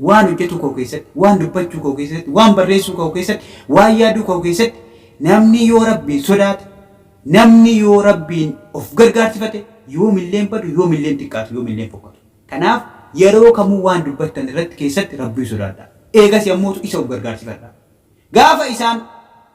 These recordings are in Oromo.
waan hojjetu koo keessatti, waan dubbachuu koo keessatti, waan barreessuu koo keessatti, waan yaaduu koo keessatti namni yoo Rabbiin sodaate, namni yoo Rabbiin of gargaarsifate yoomillee badu, yoomillee xiqqaatu, yoomillee fokkatu. Kanaaf yeroo kamuu waan dubbattan irratti keessatti Rabbii sodaadha. Eegas yommuutu isa of gargaarsifadha. Gaafa isaan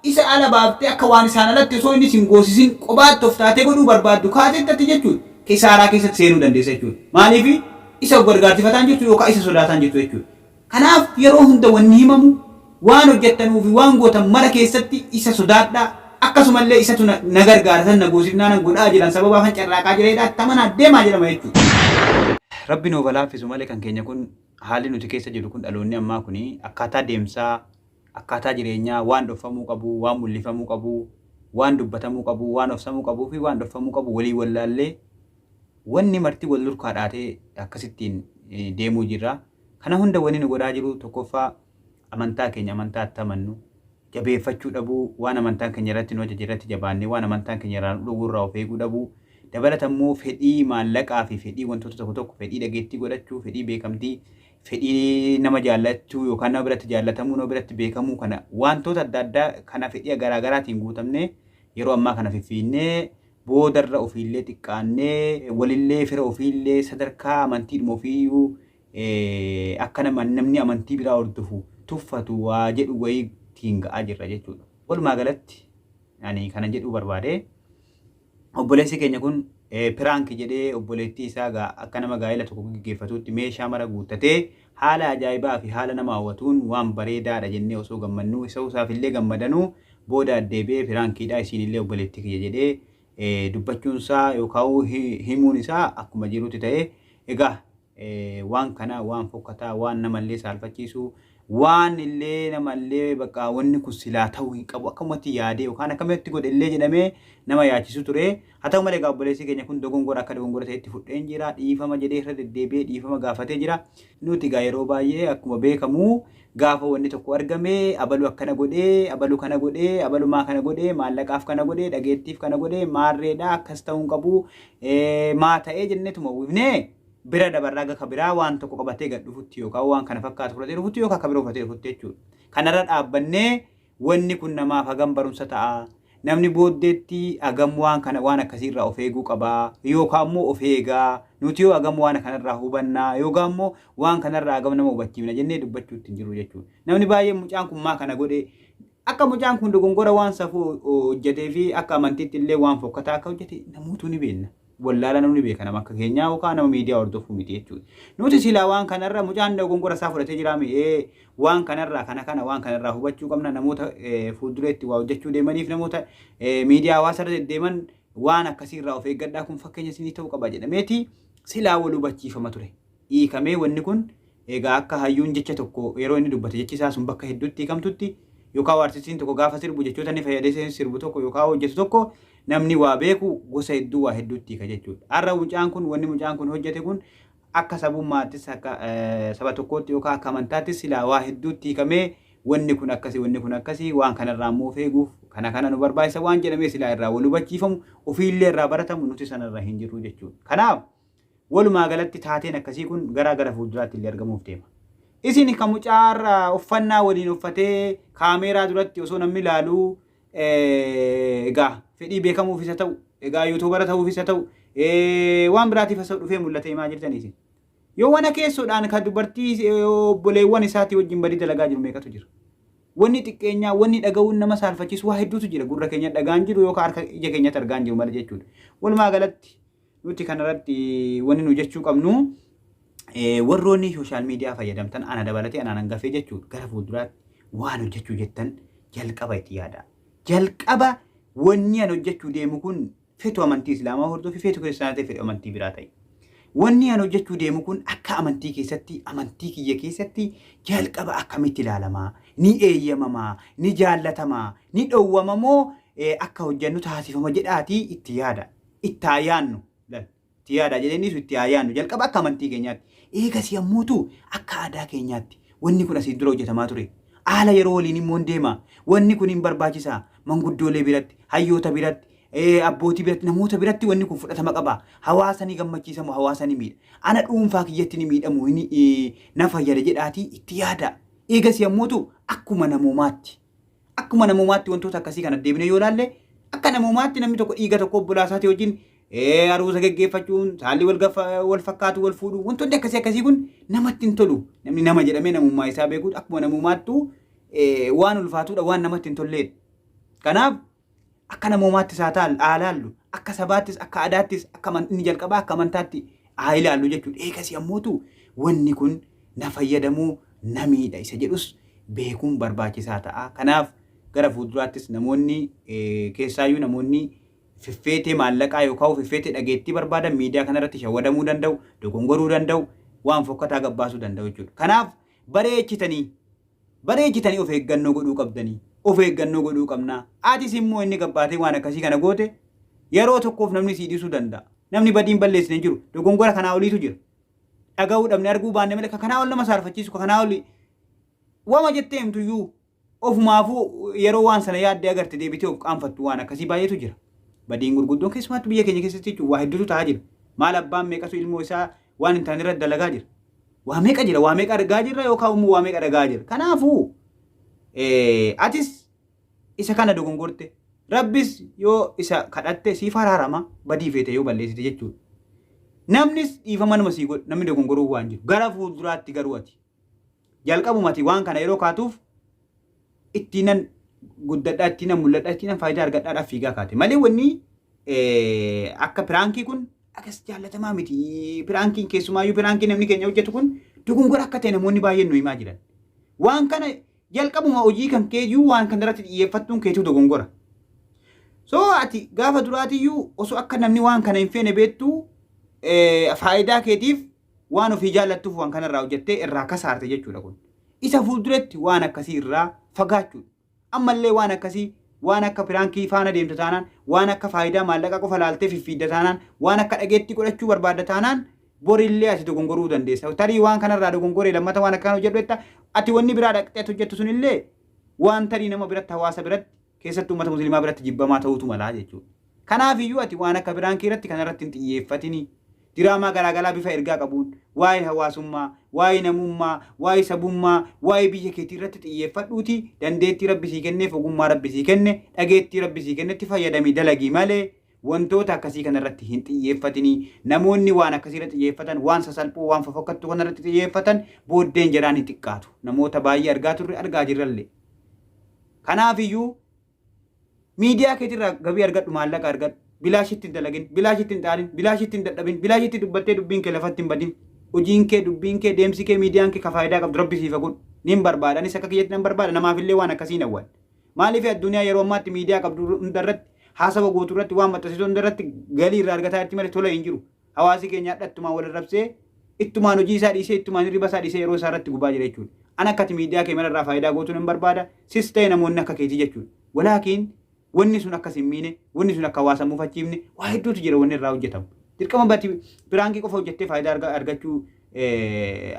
isa ala baaftee akka waan isaan alatti osoo inni sin goosisin qobaatti of taatee godhuu barbaaddu kaatettatti jechuudha. Kisaaraa keessatti seenuu dandeessa jechuudha. Maaliif isa of gargaarsifataan jechuudha yookaan isa sodaataan jechuudha. Kanaaf yeroo hunda wanni himamu waan hojjettanuu fi waan gootan mara keessatti isa sodaadhaa. Akkasumallee isatu na gargaaratan na goosifnaan godhaa jiran sababa kan carraaqaa jireedhaa tamanaa deemaa jedhama jechuudha. Rabbi nuu balaafisu malee kan keenya kun haalli nuti keessa jiru kun dhaloonni ammaa kuni akkaataa deemsaa, akkaataa jireenyaa waan dhofamuu qabu, waan mul'ifamuu qabu, waan dubbatamuu qabu, waan ofsamuu qabuu fi waan dhofamuu qabu walii wallaallee wanni marti wal lurkaa dhaatee akkasittiin deemuu jirra. Kana hunda wanni nu godhaa jiru tokkoffaa amantaa keenya amantaa itti amannu jabeeffachuu dhabuu, waan amantaan keenya irratti nu ajaje irratti jabaannee waan amantaan keenya irraa dhuguu irraa of eeguu dhabuu, dabalatammoo fedhii maallaqaa fi fedhii wantoota tokko tokko fedhii dhageettii godhachuu, fedhii beekamtii, fedhii nama jaallachuu yookaan nama biratti jaallatamuu, nama biratti beekamuu kana wantoota adda addaa kana fedhii garaa garaatiin guutamne yeroo ammaa kana fiffiinnee boodarra ofiillee xiqqaannee walillee fira ofiillee sadarkaa amantiidhuma ofiiyyuu akka namni amantii biraa hordofu tuffatu waa jedhu wayiitiin ga'aa jirra jechuudha. Walumaa galatti ani kana jedhuu barbaade obboleessi keenya kun piraanki jedhee obboleettii isaa akka nama gaa'ela tokko gaggeeffatutti meeshaa mara guuttatee haala ajaa'ibaa fi haala nama hawwatuun waan bareedaadha jennee osoo gammannuu isaafillee gammadanuu booda deebi'ee piraankiidha isiinillee obboleettii kiyya jedhee dubbachuunsaa yookaan himuun isaa akkuma jirutti ta'ee egaa waan kana waan fokkataa waan namallee saalfachiisu waan illee namallee bakka wanni kun silaa ta'uu hin qabu akkamatti yaadee yookaan akkamitti godhellee jedhamee nama yaachisu ture. Haa ta'u malee obboleessi keenya kun dogongora akka dogongora ta'etti fudheen jira, dhiifama jedhee irra deddeebi'ee dhiifama gaafatee jira. Nuti egaa yeroo baay'ee akkuma beekamu gaafa wanni tokko argame abalu akkana godhee, abalu kana godhee, abalumaa kana godhee, maallaqaaf kana godhee, dhageettiif kana godhee, maarreedhaa akkas ta'uu hin qabu, maa ta'ee jenneetuma uwwifnee bira dabarraa gaka biraa waan tokko qabatee gad dhufutti yookaan waan kana fakkaatu fudhatee dhufutti yookaan akka biraa uffatee dhufutti jechuudha. Kanarra dhaabbannee wanni kun namaaf hagam barumsa ta'a. Namni booddeetti hagam waan kana waan akkasiirraa of eeguu qabaa yookaan immoo of eegaa nuti yoo hagam waan kanarraa hubannaa yookaan immoo waan kanarraa hagam nama hubachiifna jennee dubbachuutti hin jiru jechuudha. Namni baay'ee mucaan kun maa kana godhe akka mucaan kun dogongora waan safuu hojjetee fi akka amantiitti illee waan fokkataa akka hojjete namoota ni beekna. Wallaala namni beeka nama akka keenyaa yookaan nama miidiyaa hordofuu miti jechuudha. Nuti silaa waan kanarra mucaan dogongora isaa fudhatee jira waan kanarraa waan kanarraa hubachuu qabna namoota fuuldureetti waa hojjechuu deemaniif namoota miidiyaa hawaasarra deddeeman waan akkasiirraa of eeggadhaa kun fakkeenya isinii ta'uu qaba jedhameeti silaa wal hubachiifama ture. Hiikamee wanni kun egaa akka hayyuun jecha tokko yeroo inni dubbate jechi isaa sun bakka hedduutti hiikamtutti yookaan artistiin tokko gaafa sirbu jechoota inni fayyadee sirbu tokko yookaan hojjetu tokko namni waa beeku gosa hedduu waa hedduutti hiika jechuudha. Har'a mucaan kun wanni mucaan kun hojjete kun akka sabummaattis akka saba tokkootti yookaan akka amantaattis silaa waa hedduutti hiikamee wanni kun akkasii waan kanarraa immoo feeguuf kana nu barbaachisa waan jedhamee silaa irraa wal hubachiifamu ofiillee irraa baratamu nuti sanarra hin jirru jechuudha. Kanaaf walumaa galatti taateen akkasii kun gara fuulduraatti illee argamuuf deema. Isin kan mucaarraa uffannaa waliin uffatee kaameeraa duratti osoo namni ilaaluu egaa fedhii beekamuufis haa ta'u egaa yuutuubara ta'uufis haa ta'u waan biraatiif haa dhufee mul'atee maa jirtaniisin. Yoo wana keessoodhaan kan dubartii obboleewwan isaatii wajjin badii dalagaa jiru meeqatu jira. Wanni xiqqeenyaa wanni dhaga'uun nama saalfachiisu waa hedduutu jira gurra keenya dhagaan jiru yookaan harka ija keenyatti argaan jiru malee jechuudha. Walumaa galatti nuti kanarratti wanni nu jechuu qabnu warroonni sooshaal miidiyaa fayyadamtan ana dabalatee anaan hangafee jechuudha gara fuulduraatti waan hojjechuu jettan jalqaba itti yaada. Jalqaba wanni an hojjechuu deemu kun feetu amantii islaamaa hordofii feetu kiristaanaa ta'e fedhu amantii biraa ta'e. Wanni an hojjechuu deemu kun akka amantii keessatti amantii kiyya keessatti jalqaba akkamitti ilaalamaa ni eeyyamamaa ni jaallatamaa ni dhowwamamoo akka hojjennu taasifama jedhaatii itti yaada itti yaannu itti yaada jedheenis itti yaannu jalqaba akka amantii keenyaatti eegas yommuutu akka aadaa keenyaatti wanni kun asiin dura hojjetamaa ture. Haala yeroo waliin immoo deema wanni kun hin barbaachisaa manguddoolee biratti hayyoota biratti abbootii biratti namoota biratti wanni kun fudhatama qaba. Hawaasa ni gammachiisa moo hawaasa ni miidha. Ana dhuunfaa kiyyatti ni miidhamu na fayyada jedhaatii itti yaada. Eegas yommuutu akkuma namumaatti wantoota akkasii kana deebine yoo ilaalle akka namumaatti namni tokko dhiiga tokko obbolaasaati wajjin aruusa geggeeffachuun saalli wal fakkaatu wal fuudhu wantoonni akkasii kun namatti hin tolu. Namni nama jedhamee namummaa isaa beekuun akkuma namumaattu waan ulfaatudha waan namatti hin tolleedha. Kanaaf akka namumaatti isaa ilaallu akka sabaattis akka aadaattis akka inni jalqabaa akka amantaatti ilaallu jechuudha. Eegas yommuutu wanni kun na fayyadamuu na miidha isa jedhus beekuun barbaachisaa ta'a. Kanaaf gara fuulduraattis namoonni keessaayyuu namoonni fiffeetee maallaqaa yookaan fiffeetee dhageettii barbaadan miidiyaa kanarratti shawwadamuu danda'u, dogongoruu danda'u, waan fokkataa gabbaasuu danda'u jechuudha. Kanaaf bareechitanii of eeggannoo godhuu qabdanii. Of eeggannoo godhuu qabnaa. Aatis immoo inni gabbaatee waan akkasii kana goote yeroo tokkoof namni sii dhiisuu danda'a. Namni badiin balleessine jiru. Dogongora kanaa oliitu jira. Dhaga'uu dhabne arguu baanne malee kanaa ol nama saarfachiisu kanaa oli wama jettee himtuyyuu ofumaafuu yeroo waan sana yaaddee agarte deebitee of qaanfattu waan akkasii baay'eetu jira. Badiin gurguddoon keessumattuu biyya keenya keessatti jechuun waa hedduutu ta'aa jira. Maal abbaan meeqatu ilmoo isaa waan hin taane irratti dalagaa jira. Waa meeqa jira, waa meeqa argaa jirra yookaan immoo waa meeqa dhagaa jira. Kanaafuu atis isa kana dogongorte rabbis yoo isa kadhatte siif araarama badii feete yoo balleessite jechuudha. Namnis dhiifama nama sii godha namni dogongoruu waan jiru. Gara fuulduraatti garuu ati jalqabumati waan kana yeroo kaatuuf ittiinan guddadhaa ittiinan mul'adhaa ittiinan faayidaa argadhaadhaaf fiigaa kaate. Malee wanni akka piraankii kun akkas jaallatamaa miti. Piraankiin keessumaayyuu piraankii namni keenya hojjetu kun dogongora akka ta'e namoonni baay'een nu himaa jiran. Waan kana jalqabuma hojii kan keeyyuu waan kan irratti xiyyeeffattuun keetuu dogongora. So ati gaafa duraatiyyuu osoo akka namni waan kana hin feene beektu faayidaa keetiif waan ofii jaallattuuf waan kanarraa hojjettee irraa kasaarte jechuudha kun. Isa fuulduratti waan akkasii irraa fagaachuudha. Ammallee waan akkasii waan akka piraankii faana deemtu taanaan waan akka faayidaa maallaqa qofa laaltee fiffiidda taanaan waan akka dhageetti godhachuu barbaadda taanaan borillee ati dogongoruu dandeessa. Tarii waan kanarraa dogongoree lammata waan akkaan hojjedhu ati wanni biraa dhaqxee hojjettu sunillee waan tarii nama biratti hawaasa biratti keessattuu uummata musliimaa biratti jibbamaa ta'uutu malaa jechuudha. Kanaafiyyuu ati waan akka piraankii irratti kanarratti hin xiyyeeffatini. Diraamaa garaagaraa bifa ergaa qabuun waa'ee hawaasummaa, waa'ee namummaa, waa'ee sabummaa, waa'ee biyya keetii irratti xiyyeeffadhuuti dandeettii rabbi sii kenneef ogummaa rabbi sii kenne dhageettii rabbi sii kennetti fayyadamii dalagii malee wantoota akkasii kanarratti hin xiyyeeffatini. Namoonni waan akkasii irratti xiyyeeffatan waan sasalphoo waan fofokkattuu kanarratti xiyyeeffatan booddeen jedhaan hin xiqqaatu. Namoota baay'ee argaa turre argaa jirrallee. Kanaafiyyuu miidiyaa keetirraa gabii argadhu maallaqa argadhu. Bilaashitti hin dalagin, bilaashitti hin dhaalin, bilaashitti hin dadhabin, bilaashitti dubbattee dubbiin kee lafatti hin badin. Hojiin kee, dubbiin kee, deemsi kee, miidiyaan kee ka faayidaa qabdu rabbi siif godhu. Nin barbaada, anis akka kiyyatti nan barbaada, namaafillee waan akkasii nawwan. Maaliif addunyaa yeroo ammaatti miidiyaa qabdu hundarratti, haasaba guutuu irratti, waan maxxansiisu hundarratti galii irraa argataa jirti malee tola hin jiru. Hawaasi keenya hadhattumaan wal arrabsee, ittumaan hojii isaa dhiisee, ittumaan hirriba isaa dhiisee yeroo isaa irratti gubaa jira jechuudha. An akkati miidiyaa kee manarraa faayidaa gootuu nan barbaada, sis ta'e namoonni akka keetii jechuudha. Walaakiin wanni sun akkas hin miine, wanni sun akka hawaasa mufachiifne waa hedduutu jira wanni irraa hojjetamu. Dirqama bati piraankii qofa hojjettee faayidaa argachuu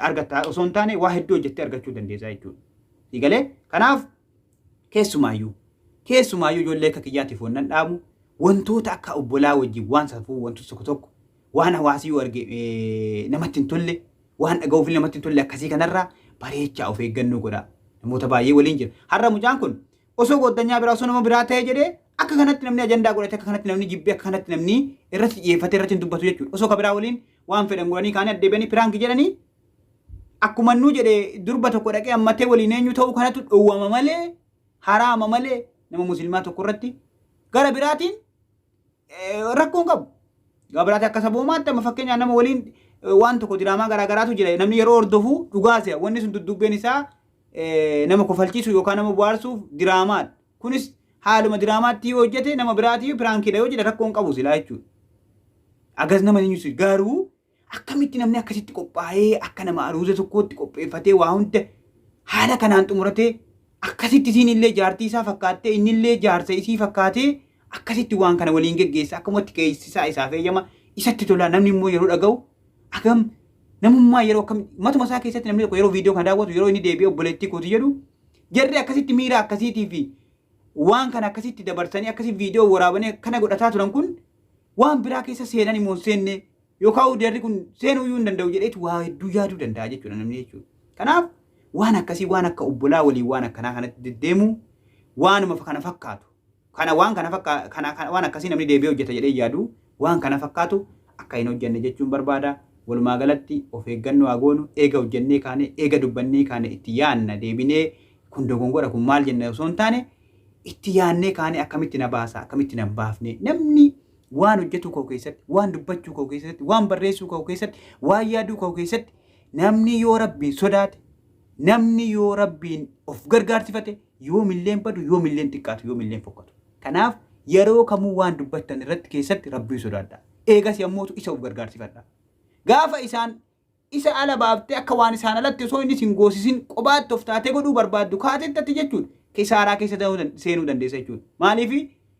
argatta osoo hin taane waa hedduu hojjettee argachuu dandeessa jechuudha. Digalee kanaaf keessumaayyuu ijoollee akka kiyyaatiif wannan dhaamu wantoota akka obbolaa wajjin waan safuu wantoota tokko tokko waan hawaasii yoo arge namatti hin tolle waan dhaga'uuf namatti hin tolle akkasii kanarraa bareechaa of eeggannoo godhaa. Namoota baay'ee waliin jira. Har'a mucaan kun osoo goddanyaa biraa osoo nama biraa ta'ee jedhee akka kanatti namni ajandaa godhate akka kanatti namni jibbee akka kanatti namni irratti xiyyeeffate irratti hin dubbatu jechuudha. Osoo ka biraa waliin waan fedhan godhanii kaanii addeebanii piraankii jedhanii akkuma nuu jedhee durba tokko dhaqee ammatee waliin eenyu ta'uu kanatu dhowwama malee haraama malee nama musliimaa tokko irratti gara biraatiin rakkoon qabu. Gara biraatti akka saboomaatti amma fakkeenyaaf nama waliin waan tokko diraamaa garaagaraatu jira namni yeroo hordofu dhugaase wanni sun duddubbeen isaa nama kofalchiisu yookaan nama bohaarsuuf diraamaa. Kunis haaluma diraamaatti yoo hojjete nama biraatii piraankiidha yoo jedhe rakkoon qabu silaa jechuudha. Agas nama ni nyusu garuu akkamitti namni akkasitti qophaa'ee akka nama aruuza tokkootti qopheeffatee waa hunda haala kanaan xumuratee akkasitti isiin illee jaartii isaa fakkaattee inni illee jaarsa isii fakkaatee akkasitti waan kana waliin geggeessa akkumatti keessisaa isaaf eeyyama isatti tola namni immoo yeroo dhaga'u agam namummaa yeroo akkam matuma isaa keessatti namni tokko yeroo viidiyoo kana daawwatu yeroo inni deebi'ee obboleettii kooti jedhu jarri akkasitti miira akkasiitii fi waan kana akkasitti dabarsanii akkasi viidiyoo waraabanii kana godhataa turan kun waan biraa keessa seenan immoo seenne yookaan jarri kun seenuu iyyuu hin danda'u jedheetu waa hedduu yaaduu danda'a jechuudha namni jechuudha. Kanaaf waan akkasii waan akka obbolaa waliin waan akkanaa kanatti deddeemu waanuma kana fakkaatu. Waan akkasii namni deebi'ee hojjeta jedhee yaadu waan kana fakkaatu akka hin hojjenne jechuun barbaada. Walumaa galatti of eeggannoo haa goonu eega hojjennee kaane eega dubbannee kaane itti yaanna deebinee kun dogongora kun maal jenna osoo hin taane itti yaannee kaane akkamitti na baasa akkamitti na baafne namni waan hojjetu koo keessatti waan dubbachuu koo keessatti waan barreessuu koo keessatti waan yaaduu koo keessatti namni yoo rabbiin sodaate namni yoo rabbiin of gargaarsifate yoomilleen badu yoomilleen xiqqaatu yoomilleen fokkatu. Kanaaf yeroo kamuu waan dubbattan irratti keessatti rabbii sodaadha. Eegas yommuu isa of gargaarsifadha. Gaafa isaan isa ala baaftee akka waan isaan alatti osoo inni sin goosisin qobaatti of taatee godhuu barbaaddu kaatettatti jechuudha. Kisaaraa keessa seenuu dandeessa jechuudha. Maaliif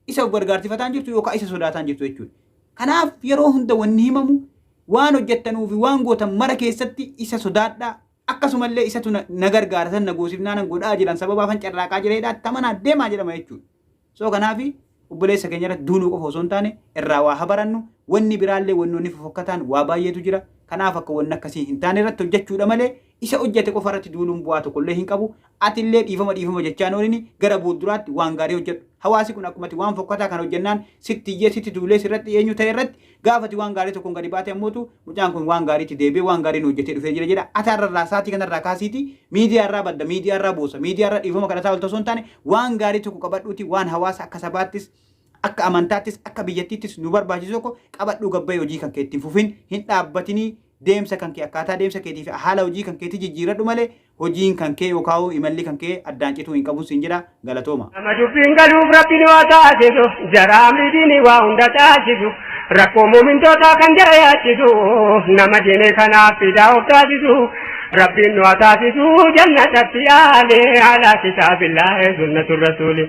isa of gargaarsifataan jirtu yookaan isa sodaataan jirtu jechuudha. Kanaaf yeroo hunda wanni himamu waan hojjettanuufi waan gootan mara keessatti isa sodaadhaa. Akkasumallee isatu na gargaara san na goosifnaan godhaa jiran sababa afan carraaqaa jireedhaa tamanaa deemaa jedhama jechuudha. So kanaafi obboleessa keenya irratti duuluu qofa osoo hin taane irraa waa habarannu wanni biraallee wannoonni fofokkataan waa baay'eetu jira. Kanaaf akka wanni akkasii hin taane irratti hojjechuudha malee isa hojjete qofa irratti duuluun bu'aa tokkollee hin qabu. Atillee dhiifama jechaan oolini gara fuulduraatti waan gaarii hojjedhu. Hawaasi kun akkumatti waan fokkataa kan hojjennaan sitti duulee sirratti eenyu ta'e irratti gaafati waan gaarii tokkoon gadi baate ammoo mucaan kun waan gaariitti deebi'ee waan gaariin hojjetee dhufee jira jedha. Ataarraa saatii kanarraa kaasiiti miidiyaarraa badda miidiyaarraa boosa miidiyaarraa dhiifama kadhataa olta osoo hin taane waan gaarii tokko qabadhuuti waan hawaasa akka sabaattis akka amantaattis akka biyyattiittis nu barbaachisu tokko qabadhuu gabbayee hojii kan kee ittiin fufin hin dhaabbatinii deemsa kan kee akkaataa deemsa keetii fi haala hojii kan keetii jijjiiradhu malee hojiin kan kee yookaan imalli kan kee addaan cituu hin qabu sin jedha galatooma. Nama dubbiin galuuf rabbiin waa taasisu jaraa miidhiin waa hunda taasisu rakkoo muumintootaa kan jara yaachisu nama diinee kanaaf fidaa of taasisu rabbiin waa taasisu jannatatti yaale haala kitaabillahi sunnatu rasuuli.